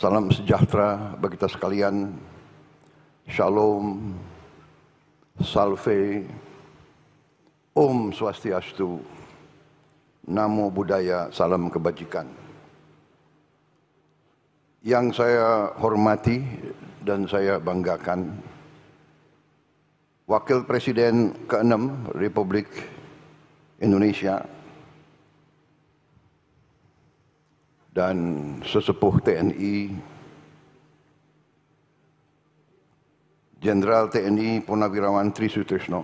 Salam sejahtera bagi kita sekalian. Shalom, Salve, Om Swastiastu, Namo Buddhaya, salam kebajikan. Yang saya hormati dan saya banggakan, Wakil Presiden ke-6 Republik Indonesia dan sesepuh TNI, Jenderal TNI Purnawirawan Tri Sutrisno,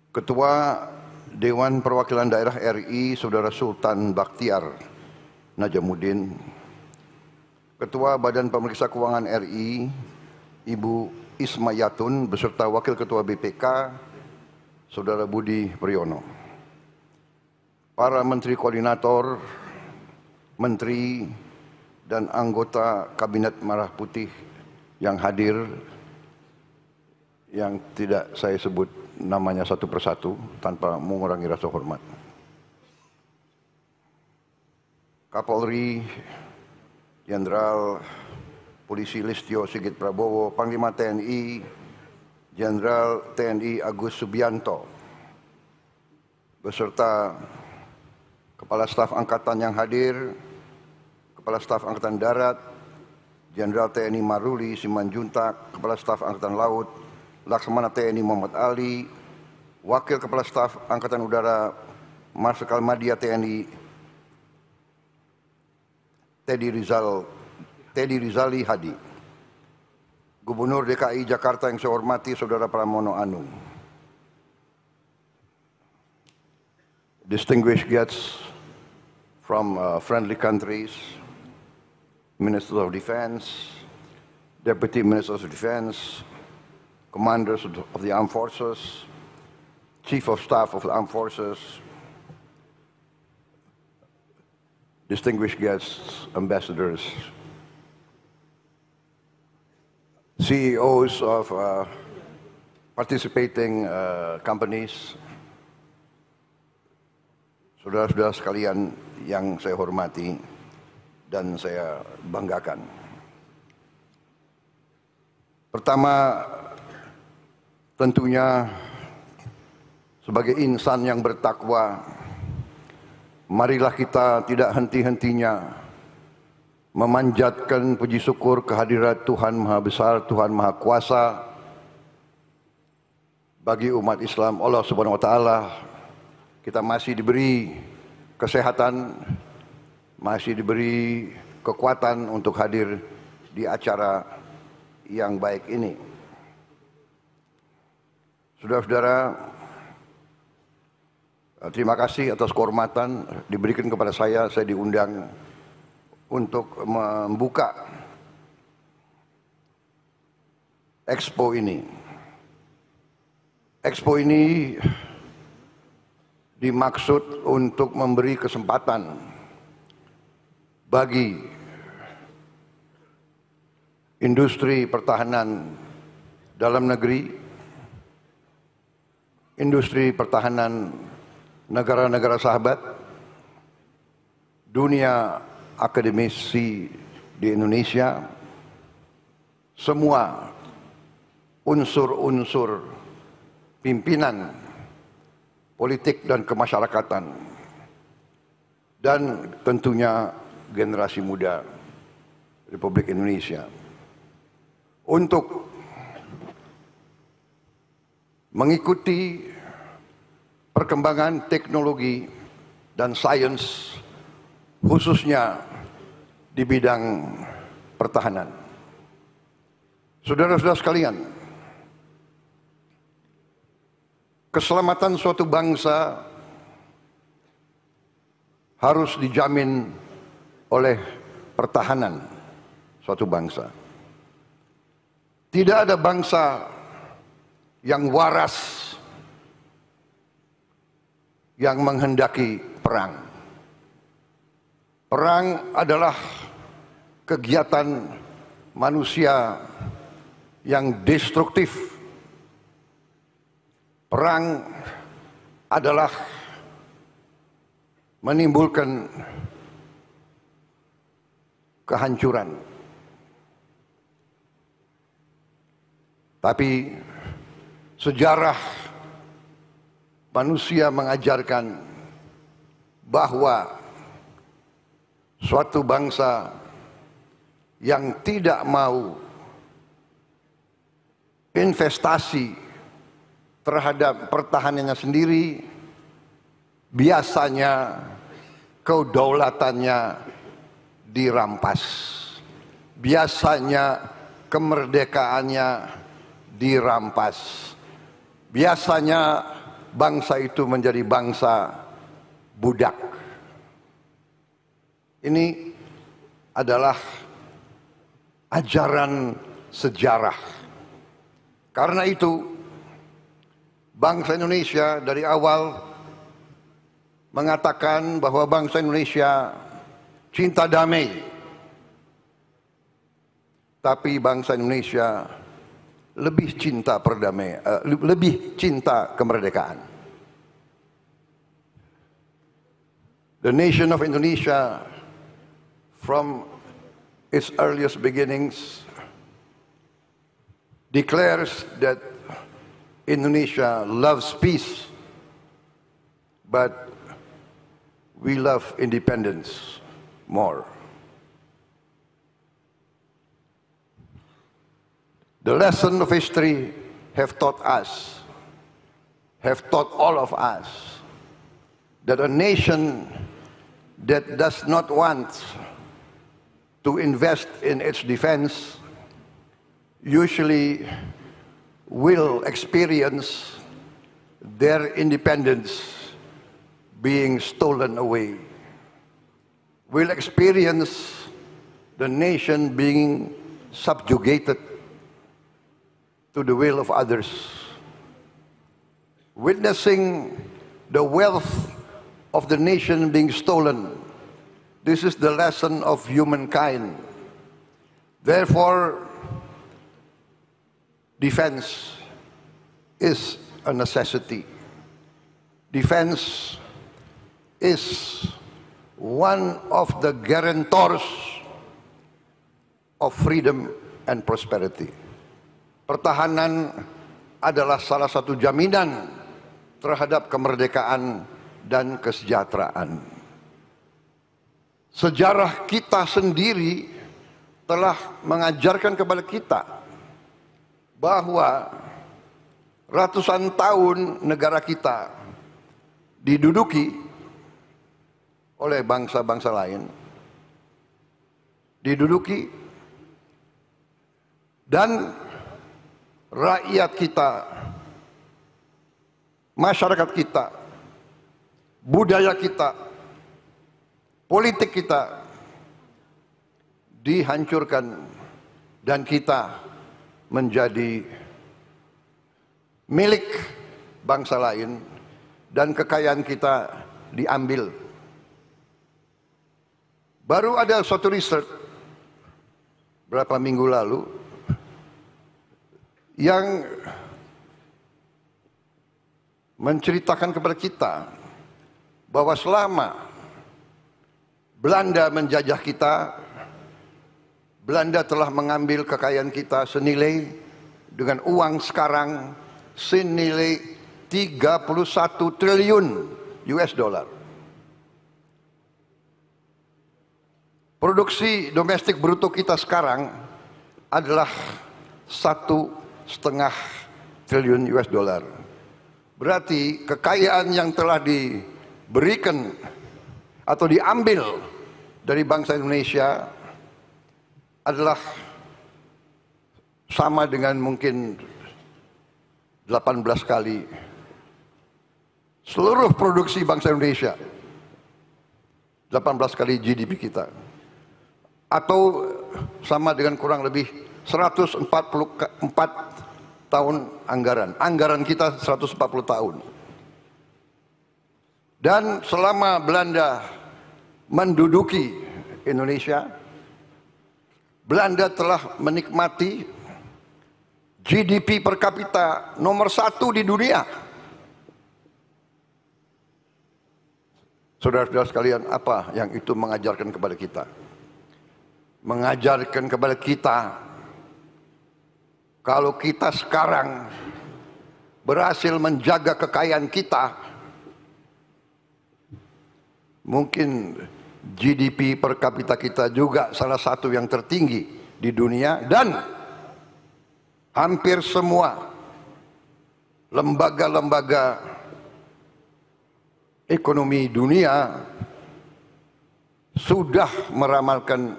Ketua Dewan Perwakilan Daerah RI Saudara Sultan Bakhtiar Najamuddin, Ketua Badan Pemeriksa Keuangan RI Ibu Ismayatun beserta Wakil Ketua BPK Saudara Budi Priyono, para Menteri Koordinator, Menteri dan anggota Kabinet Merah Putih yang hadir, yang tidak saya sebut namanya satu persatu tanpa mengurangi rasa hormat. Kapolri Jenderal Polisi Listio Sigit Prabowo, Panglima TNI Jenderal TNI Agus Subianto, beserta Kepala Staf Angkatan yang hadir, Kepala Staf Angkatan Darat, Jenderal TNI Maruli Simanjuntak, Kepala Staf Angkatan Laut, Laksamana TNI Muhammad Ali, Wakil Kepala Staf Angkatan Udara Marsikal Madya TNI Teddy Rizali Hadi, Gubernur DKI Jakarta yang saya hormati Saudara Pramono Anung, distinguished guests from friendly countries, Ministers of Defense, Deputy Ministers of Defense, Commanders of the Armed Forces, Chief of Staff of the Armed Forces, distinguished guests, ambassadors, CEOs of participating companies, saudara-saudara sekalian yang saya hormati dan saya banggakan. Pertama, tentunya sebagai insan yang bertakwa, marilah kita tidak henti-hentinya memanjatkan puji syukur kehadirat Tuhan Maha Besar, Tuhan Maha Kuasa bagi umat Islam. Allah Subhanahu wa taala, kita masih diberi kesehatan, masih diberi kekuatan untuk hadir di acara yang baik ini. Saudara-saudara, terima kasih atas kehormatan diberikan kepada saya diundang untuk membuka Expo ini. Expo ini dimaksud untuk memberi kesempatan bagi industri pertahanan dalam negeri, industri pertahanan negara-negara sahabat, dunia akademisi di Indonesia, semua unsur-unsur pimpinan politik dan kemasyarakatan, dan tentunya generasi muda Republik Indonesia untuk mengikuti perkembangan teknologi dan sains, khususnya di bidang pertahanan. Saudara-saudara sekalian, keselamatan suatu bangsa harus dijamin oleh pertahanan suatu bangsa. Tidak ada bangsa yang waras yang menghendaki perang. Perang adalah kegiatan manusia yang destruktif. Perang adalah menimbulkan kehancuran. Tapi sejarah manusia mengajarkan bahwa suatu bangsa yang tidak mau investasi terhadap pertahanannya sendiri, biasanya kedaulatannya dirampas, biasanya kemerdekaannya dirampas, biasanya bangsa itu menjadi bangsa budak. Ini adalah ajaran sejarah. Karena itu bangsa Indonesia dari awal mengatakan bahwa bangsa Indonesia cinta damai. Tapi bangsa Indonesia lebih cinta perdamaian, lebih cinta kemerdekaan. The nation of Indonesia from its earliest beginnings declares that Indonesia loves peace, but we love independence more. The lesson of history have taught all of us, that a nation that does not want to invest in its defense usually will experience their independence being stolen away, will experience the nation being subjugated to the will of others, witnessing the wealth of the nation being stolen. This is the lesson of humankind. Therefore, defense is a necessity. Defense is one of the guarantors of freedom and prosperity. Pertahanan adalah salah satu jaminan terhadap kemerdekaan dan kesejahteraan. Sejarah kita sendiri telah mengajarkan kepada kita bahwa ratusan tahun negara kita diduduki oleh bangsa-bangsa lain, diduduki, dan rakyat kita, masyarakat kita, budaya kita, politik kita dihancurkan dan kita menjadi milik bangsa lain dan kekayaan kita diambil. Baru ada suatu riset berapa minggu lalu yang menceritakan kepada kita bahwa selama Belanda menjajah kita, Belanda telah mengambil kekayaan kita senilai dengan uang sekarang senilai 31 triliun US dollar. Produksi domestik bruto kita sekarang adalah 1,5 triliun US dollar. Berarti kekayaan yang telah diberikan atau diambil dari bangsa Indonesia adalah sama dengan mungkin 18 kali seluruh produksi bangsa Indonesia, 18 kali GDP kita, atau sama dengan kurang lebih 144 tahun anggaran kita 140 tahun. Dan selama Belanda menduduki Indonesia, Belanda telah menikmati GDP per kapita nomor 1 di dunia. Saudara-saudara sekalian, apa yang itu mengajarkan kepada kita? mengajarkan kepada kita, kalau kita sekarang berhasil menjaga kekayaan kita, mungkin GDP per kapita kita juga salah satu yang tertinggi di dunia, dan hampir semua lembaga-lembaga ekonomi dunia sudah meramalkan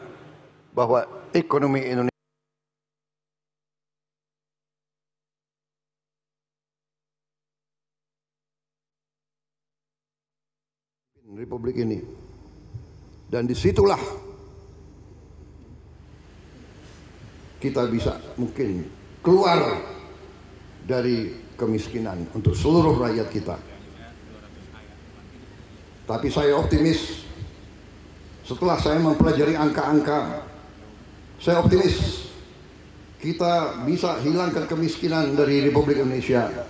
bahwa ekonomi Indonesia Republik ini, dan disitulah kita bisa mungkin keluar dari kemiskinan untuk seluruh rakyat kita. Tapi saya optimis, setelah saya mempelajari angka-angka, saya optimis kita bisa hilangkan kemiskinan dari Republik Indonesia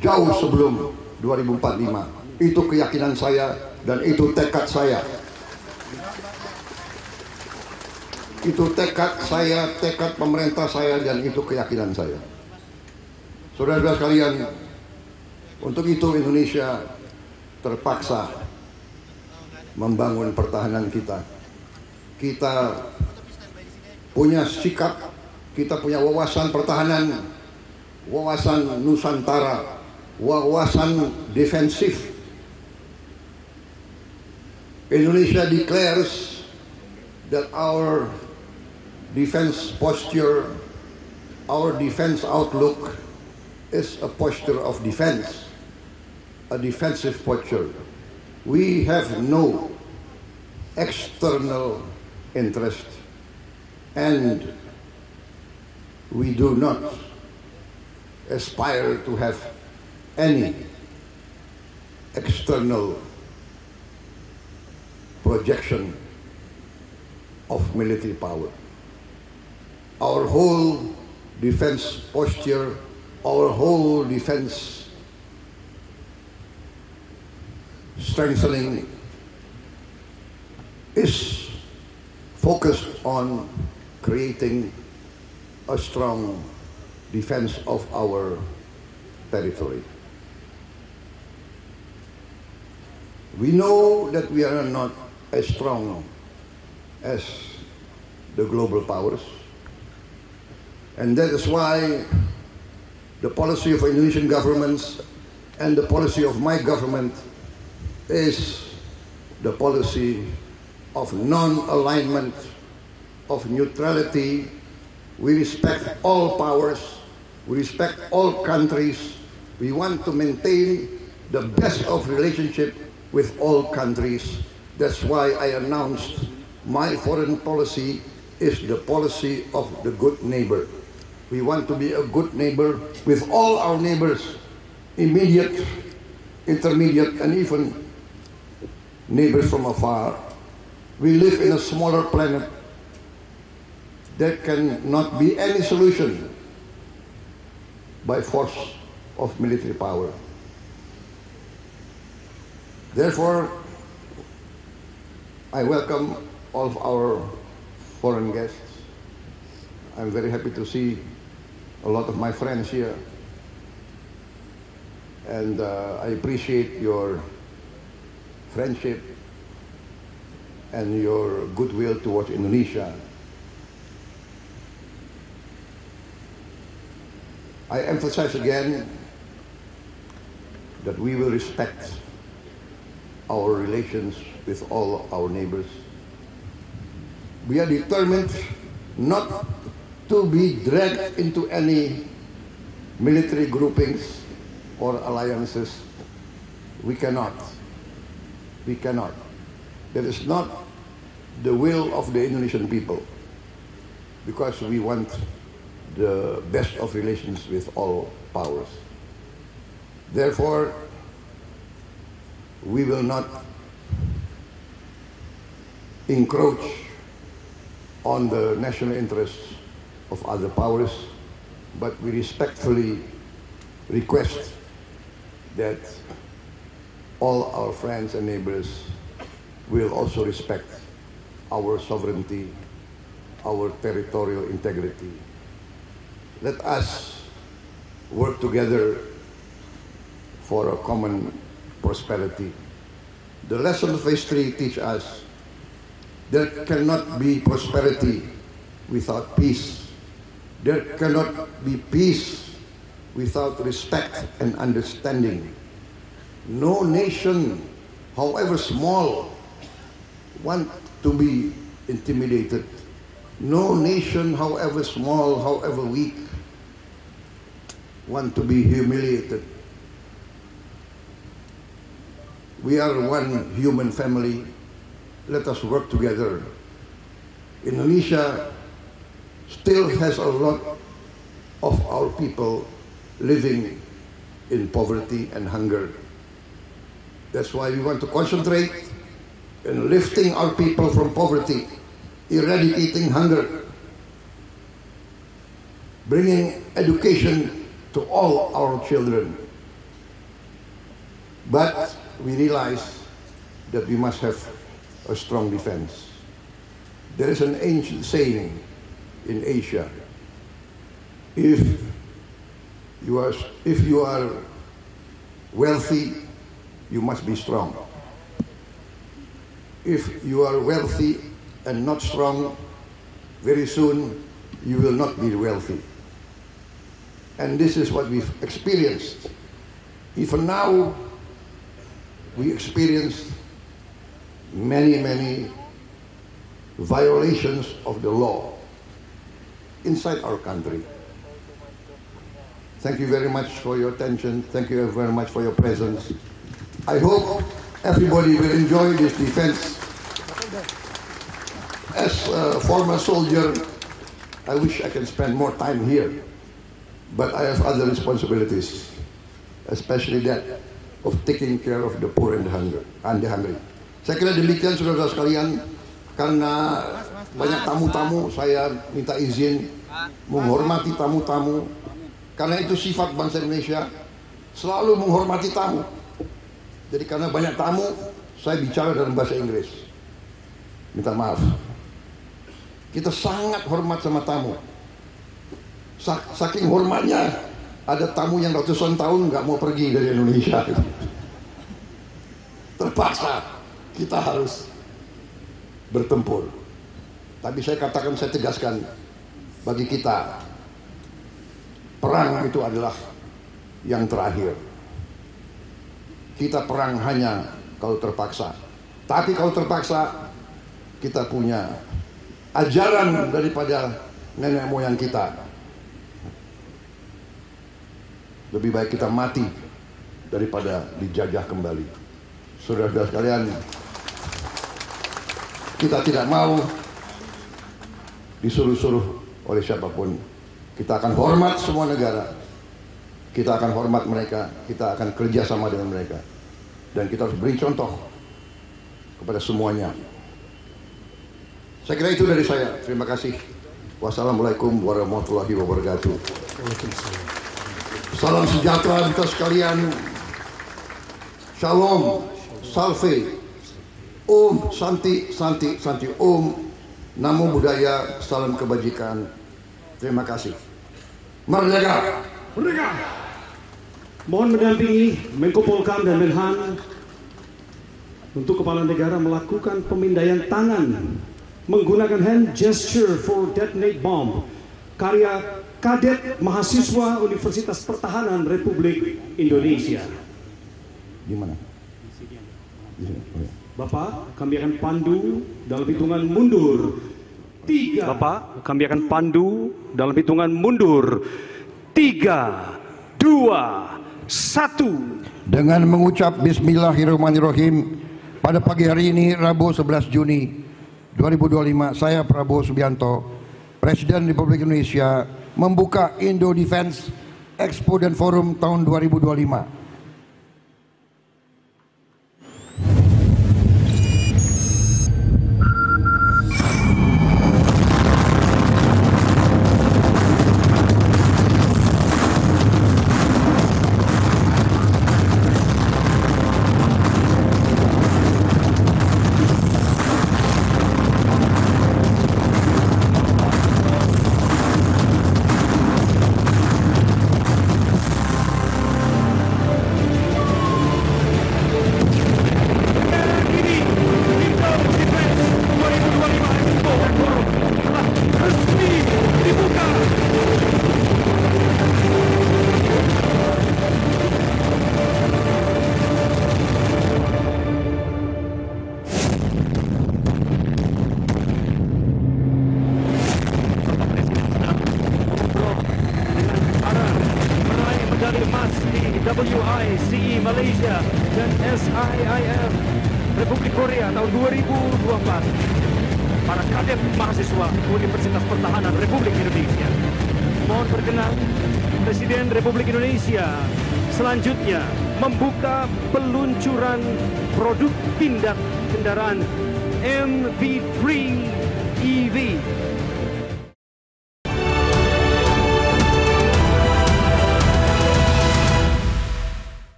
jauh sebelum 2045. Itu keyakinan saya dan itu tekad saya. Itu tekad saya, tekad pemerintah saya, dan itu keyakinan saya. Saudara-saudara sekalian, untuk itu Indonesia terpaksa membangun pertahanan kita. Kita punya sikap, kita punya wawasan pertahanan, wawasan Nusantara, wawasan defensif. Indonesia declares that our defense posture, our defense outlook is a posture of defense, a defensive posture. We have no external interest, and we do not aspire to have any external projection of military power. Our whole defense posture, our whole defense strengthening is focused on creating a strong defense of our territory. We know that we are not as strong as the global powers, and that is why the policy of Indonesian governments and the policy of my government is the policy of non-alignment, of neutrality. We respect all powers, we respect all countries. We want to maintain the best of relationship with all countries. That's why I announced my foreign policy is the policy of the good neighbor. We want to be a good neighbor with all our neighbors, immediate, intermediate, and even neighbors from afar. We live in a smaller planet. There cannot be any solution by force of military power. Therefore, I welcome all of our foreign guests. I'm very happy to see a lot of my friends here. And I appreciate your friendship and your goodwill towards Indonesia. I emphasize again that we will respect our relations with all our neighbors. We are determined not to be dragged into any military groupings or alliances. We cannot. We cannot. That is not the will of the Indonesian people, because we want the best of relations with all powers. Therefore, we will not encroach on the national interests of other powers, but we respectfully request that all our friends and neighbors will also respect our sovereignty, our territorial integrity. Let us work together for a common prosperity. The lesson of phase 3 teach us there cannot be prosperity without peace. There cannot be peace without respect and understanding. No nation, however small, want to be intimidated. No nation, however small, however weak, want to be humiliated. We are one human family. Let us work together. Indonesia still has a lot of our people living in poverty and hunger. That's why we want to concentrate in lifting our people from poverty, eradicating hunger, bringing education to all our children. But we realize that we must have a strong defense. There is an ancient saying in Asia: if you are wealthy, you must be strong. If you are wealthy and not strong, very soon you will not be wealthy. And this is what we've experienced. Even now, we experience many violations of the law inside our country. Thank you very much for your attention. Thank you very much for your presence. I hope everybody will enjoy this defense. As a former soldier, I wish I can spend more time here, but I have other responsibilities, especially that of taking care of the poor and the hungry. Saya kira demikian, saudara-saudara sekalian. Karena banyak tamu-tamu, saya minta izin menghormati tamu-tamu. Karena itu sifat bangsa Indonesia, selalu menghormati tamu. Jadi karena banyak tamu, saya bicara dalam bahasa Inggris. Minta maaf. Kita sangat hormat sama tamu. Saking hormatnya, ada tamu yang ratusan tahun nggak mau pergi dari Indonesia. Terpaksa kita harus bertempur. Tapi saya katakan, saya tegaskan, bagi kita perang itu adalah yang terakhir. Kita perang hanya kalau terpaksa. Tapi kalau terpaksa, kita punya ajaran daripada nenek moyang kita. Lebih baik kita mati daripada dijajah kembali. Saudara-saudara sekalian, kita tidak mau disuruh-suruh oleh siapapun. Kita akan hormat semua negara. Kita akan hormat mereka. Kita akan kerjasama dengan mereka. Dan kita harus beri contoh kepada semuanya. Saya kira itu dari saya. Terima kasih. Wassalamualaikum warahmatullahi wabarakatuh. Salam sejahtera kita sekalian. Shalom, salve, Om, Santi, Santi, Santi, Om, Namo Buddhaya, salam kebajikan. Terima kasih. Merdeka! Merdeka! Mohon mendampingi Menko Polhukam dan Menhan untuk kepala negara melakukan pemindaian tangan menggunakan hand gesture for detonate bomb karya kadet mahasiswa Universitas Pertahanan Republik Indonesia. Di mana? Bapak, kami akan pandu dalam hitungan mundur. 3. Bapak, kami akan pandu dalam hitungan mundur. 3, 2, 1. Dengan mengucap Bismillahirrahmanirrahim, pada pagi hari ini Rabu 11 Juni 2025, saya Prabowo Subianto, Presiden Republik Indonesia, membuka Indo Defense Expo dan Forum tahun 2025. WICE Malaysia dan SIIF Republik Korea tahun 2024. Para kadet mahasiswa Universitas Pertahanan Republik Indonesia. Mohon berkenan, Presiden Republik Indonesia selanjutnya membuka peluncuran produk pindad kendaraan MV3